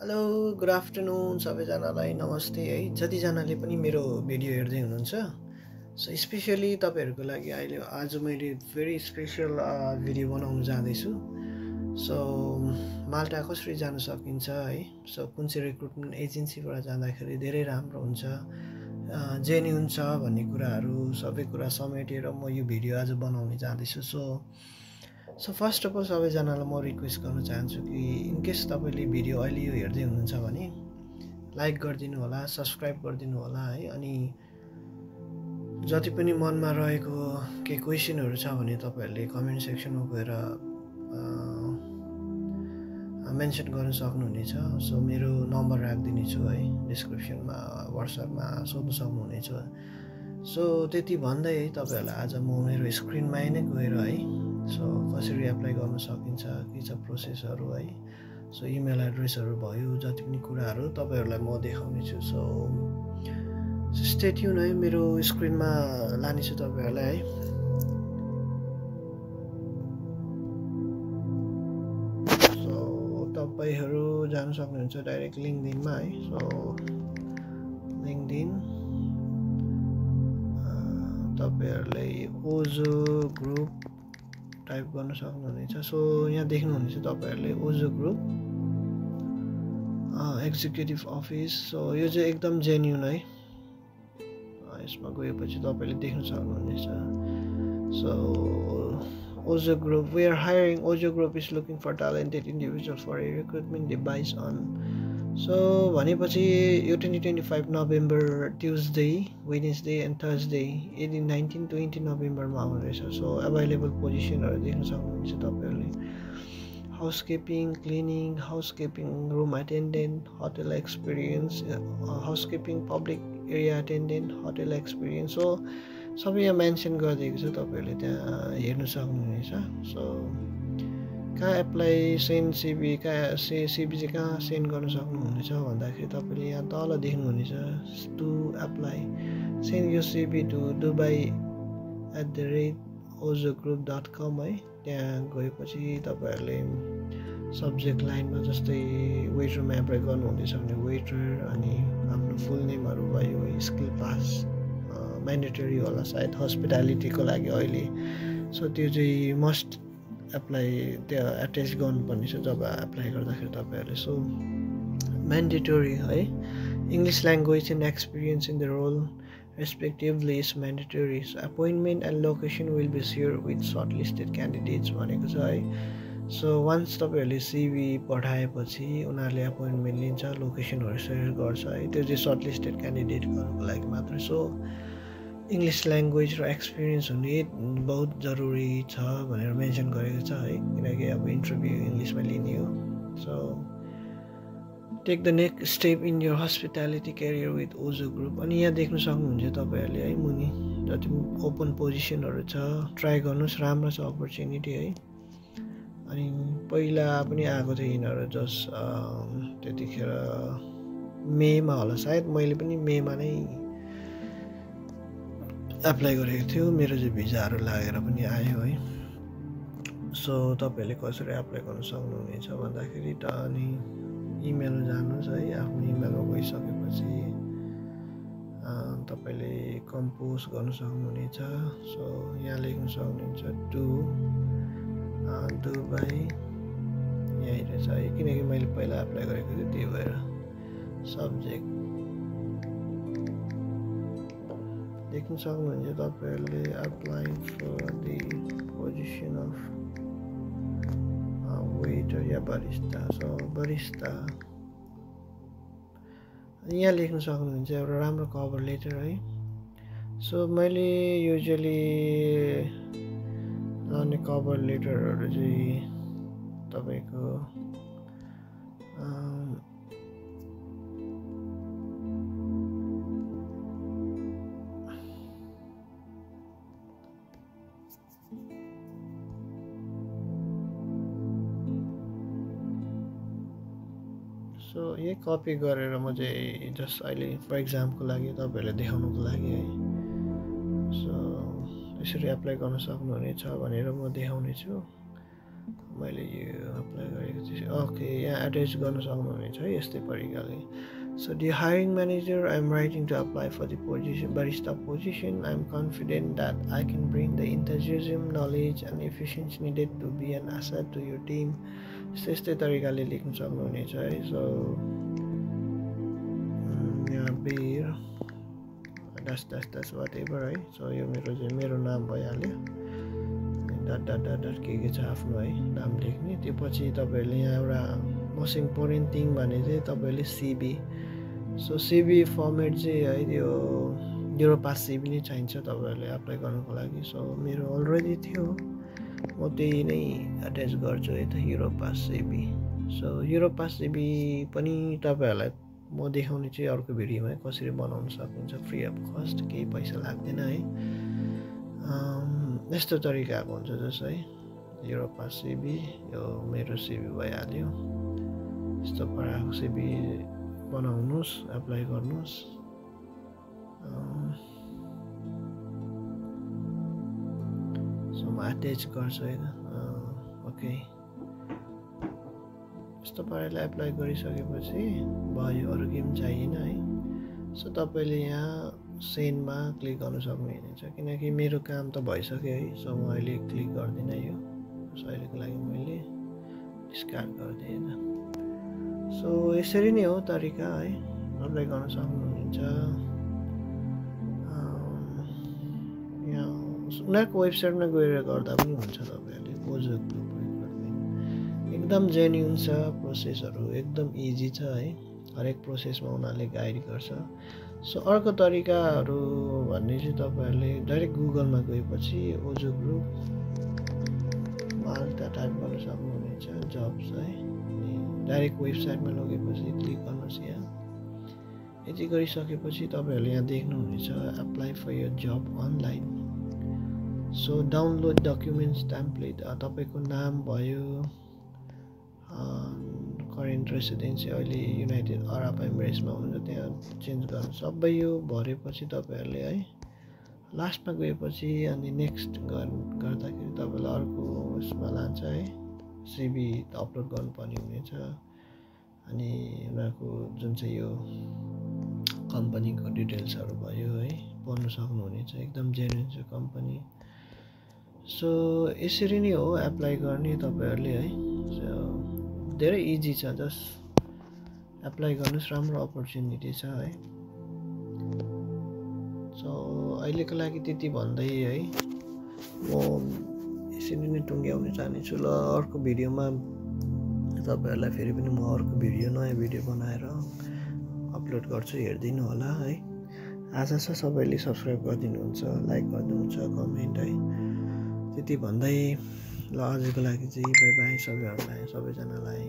Hello good afternoon सबैजनालाई नमस्ते है जतिजनाले पनि मेरो भिडियो हेर्दै हुनुहुन्छ सो स्पेसली तपाईँहरूको लागि अहिले आज मैले भेरी स्पेसल भिडियो बनाउन जाँदैछु सो माल्टा कसरी जान सकिन्छ है सो कुन चाहिँ रिक्रुटमेन्ट एजेन्सीबाट जाँदाखेरि धेरै राम्रो हुन्छ जेन्युन छ भन्ने कुराहरू सबै कुरा समेटेर म यो भिडियो आज बनाउन जाँदैछु सो फर्स्ट अफ अल सबैजनालाई म रिक्वेस्ट गर्न चाहन्छु कि इनकेस तपाईँले भिडियो अहिले यो हेर्दै हुनुहुन्छ भने लाइक गरिदिनु होला सब्सक्राइब गरिदिनु होला है अनि जति पनि मनमा रहेको केही क्वेसनहरू छ भने तपाईँहरूले कमेन्ट सेक्सनमा गएर मेन्सन गर्न सक्नुहुनेछ सो मेरो नम्बर राखिदिनेछु है डिस्क्रिप्सनमा व्हाट्सएपमा सोध्न सक्नुहुनेछ सो त्यति भन्दै है तपाईँहरूलाई आज म मेरो स्क्रिनमा नै गएर है सो कसरी एप्लाई गर्न सकिन्छ के छ प्रोसेसहरू है सो इमेल एड्रेसहरू भयो जति पनि कुराहरू तपाईँहरूलाई म देखाउने छु सो स्टे ट्युन है मेरो स्क्रिनमा लानेछु तपाईँहरूलाई है सो तपाईँहरू जान सक्नुहुन्छ डाइरेक्ट लिङ्कडिनमा है सो लिङ्कडिन तपाईँहरूले ओजो ग्रुप टाइप गर्न सक्नुहुनेछ सो यहाँ देख्नुहुनेछ तपाईँहरूले ओजो ग्रुप एक्जिक्युटिभ अफिस सो यो चाहिँ एकदम जेन्युन है यसमा गएपछि तपाईँले देख्न सक्नुहुनेछ so Ojo group we are hiring Ojo group is looking for talented individual for a recruitment device on so भनेपछि यो 2025 November Tuesday Wednesday and Thursday यदि 19-20 नोभेम्बरमा आउने रहेछ सो एभाइलेबल पोजिसनहरू देख्न सक्नुहुन्छ तपाईँहरूले housekeeping cleaning housekeeping room attendant hotel experience housekeeping public area attendant hotel experience so सबै यहाँ मेन्सन गरिदिएको छ तपाईँहरूले त्यहाँ हेर्न सक्नुहुनेछ सो कहाँ एप्लाई सेन्ड सिबी कहाँ सिबी चाहिँ कहाँ सेन्ड गर्न सक्नुहुनेछ भन्दाखेरि तपाईँले यहाँ तल देख्नुहुनेछ टु एप्लाई सेन्ड यो सिबी टु dubai@ozogroup.com है त्यहाँ गएपछि तपाईँहरूले सब्जेक्ट लाइनमा जस्तै वेटरमा एप्लाई गर्नुहुँदैछ भने वेटर अनि आफ्नो फुल नेमहरू भयो स्किल पास म्यान्डेटरी होला सायद हस्पिटालिटीको लागि अहिले सो त्यो चाहिँ मस्ट एप्लाई त्यहाँ एट्याच गर्नुपर्ने छ जब एप्लाई गर्दाखेरि तपाईँहरूले सो म्यान्डेटरी है English language and experience in the role respectively is mandatory appointment and location will be share with shortlisted candidates भनेको छ है सो वान्स तपाईँहरूले सिभी पठाएपछि उनीहरूले एपोइन्टमेन्ट लिन्छ लोकेसनहरू सेयर गर्छ है त्यो चाहिँ सर्ट लिस्टेड क्यान्डिडेटहरूको लागि मात्रै सो इङ्ग्लिस ल्याङ्ग्वेज र एक्सपिरियन्स हुने बहुत जरुरी छ भनेर मेन्सन गरेको छ है किनकि अब इन्टरभ्यू इङ्ग्लिसमा लिने हो so take the next step in your hospitality career with Ojo group अनि यहाँ देख्न सक्नुहुन्छ तपाईँहरूले है मुनि जति ओपन पोजिसनहरू छ ट्राई गर्नुहोस् राम्रो छ अपर्च्युनिटी है अनि पहिला पनि आएको थियो यिनीहरू जस त्यतिखेर मेमा होला सायद मैले पनि मेमा नै एप्लाई गरेको थियो मेरो चाहिँ भिजाहरू लागेर पनि आयो है सो तपाईँहरूले कसरी एप्लाई गर्न सक्नुहुनेछ भन्दाखेरि त अनि इमेल जानुहोस् है आफ्नो इमेलमा गइसकेपछि तपाईँले कम्पोज गर्न सक्नुहुनेछ सो यहाँ लेख्न सक्नुहुन्छ टु दुबई यहीँ रहेछ है किनकि मैले पहिला एप्लाई गरेको थिएँ त्यही भएर सब्जेक्ट देख्न सक्नुहुन्छ तपाईँहरूले applying for the position of waiter या बरिस्ता सो बरिस्ता यहाँ लेख्न सक्नुहुन्छ एउटा राम्रो कभर लेटर है सो मैले युजली लाउने कभर लेटरहरू चाहिँ तपाईँको सो यही कपी गरेर म चाहिँ जस्ट अहिले फर इक्जाम्पलको लागि तपाईँहरूलाई देखाउनुको लागि है सो यसरी एप्लाई गर्न सक्नुहुनेछ भनेर म देखाउने छु मैले यो अप्लाई गरेको थिएँ ओके यहाँ एट्याच गर्न सक्नुहुनेछ है यस्तै प्रकारले So dear hiring manager, I am writing to apply for the position, barista position. I am confident that I can bring the enthusiasm, knowledge and efficiency needed to be an asset to your team. यस्तै तरिकाले लेख्न सक्नुहुनेछ है so यहाँ बेर दास whatever है so यो मेरो नाम भइहाल्यो डट के छ आफ्नो है नाम लेख्ने त्यो पछि तपाईहरुले यहाँ एउटा मोस्ट इम्पोर्टेन्ट थिङ भने चाहिँ तपाईहरुले सिभी सो सिभी फर्मेट चाहिँ है त्यो युरोपास सिभी नै चाहिन्छ तपाईहरुले अप्लाई गर्नको लागि सो मेरो अलरेडी थियो म त्यही नै अट्याच गर्छु है त युरोपास सिभी सो युरोपास सिभी पनि तपाईहरुलाई म देखाउने चाहिँ अर्को भिडियोमा कसरी बनाउन सकिन्छ फ्री अफ कस्ट केही पैसा लाग्दैन है यस्तो तरिकाको हुन्छ जस्तो है युरोपास सिभी यो मेरो सिभी भइहाल्यो यस्तो प्रकारको सिभी बनाउनुस् एप्लाई गर्नुस् सो म अट्याच गर्छु हैन ओके यस्तो पाराले एप्लाई गरिसकेपछि भयो अरु केही पनि चाहिएन है सो तपाईले यहाँ सेन्डमा क्लिक गर्न सक्नुहुन्छ किनकि मेरो काम त भइसक्यो है सो म अहिले क्लिक गर्दिन यो सो अहिलेको लागि मैले डिस्कार्ड गर्दिन सो यसरी नै हो तरिका है अप्लाई गर्न सक्नुहुन्छ यहाँ उनीहरुको वेबसाइटमा गएर गर्दा पनि हुन्छ तपाईहरुले ओजो ग्रुप रिक्रुटमेन्ट एकदम जेन्युन छ प्रोसेसहरु एकदम इजी छ है हरेक प्रोसेसमा उनीहरुले गाइड गर्छ सो अर्को तरिकाहरु भन्ने चाहिँ तपाईहरुले डाइरेक्ट गुगलमा गएपछि ओजो ग्रुप माल्टा टाइप गर्न सक्नुहुनेछ जब्स है डाइरेक्ट वेबसाइटमा लगेपछि क्लिक गर्नुस् यहाँ यति गरिसकेपछि तपाईहरुले यहाँ देख्नुहुनेछ apply for your job online so download documents template तपाईको नाम भयो करेन्ट रेसिडेन्सी अहिले युनाइटेड अरब एमिरेट्समा हुन्छ त्यहाँ चेन्ज गर्न सबै यो भरेपछि तपाईहरुले है लास्टमा गएपछि अनि नेक्स्ट गर्दाखेरि तपाईलाई अर्को उसमा लान्छ है सिभी अपलोड गर्नुपर्ने हुनेछ अनि उनीहरुको जुन चाहिँ यो कम्पनीको डिटेल्सहरु भयो है पढ्न सक्नुहुनेछ एकदम जेन्युन छ कम्पनी सो यसरी नै हो एप्लाई गर्ने तपाईहरुले है सो धेरै इजी छ जस्ट एप्लाई गर्नुस् राम्रो अपर्च्युनिटी छ है सो अहिलेको लागि त्यति भन्दै है म यसरी नै टुङ्ग्याउन चाहन्छु ल अर्को भिडियोमा तपाईहरुलाई फेरि पनि म अर्को भिडियो नयाँ भिडियो बनाएर अपलोड गर्छु हेर्दिनु होला है आशा छ सबैले सब्स्क्राइब गरिदिनुहुन्छ लाइक गरिदिनुहुन्छ कमेन्ट है त्यति भन्दै ल आजको लागि चाहिँ बाइ बाइ सबैजनालाई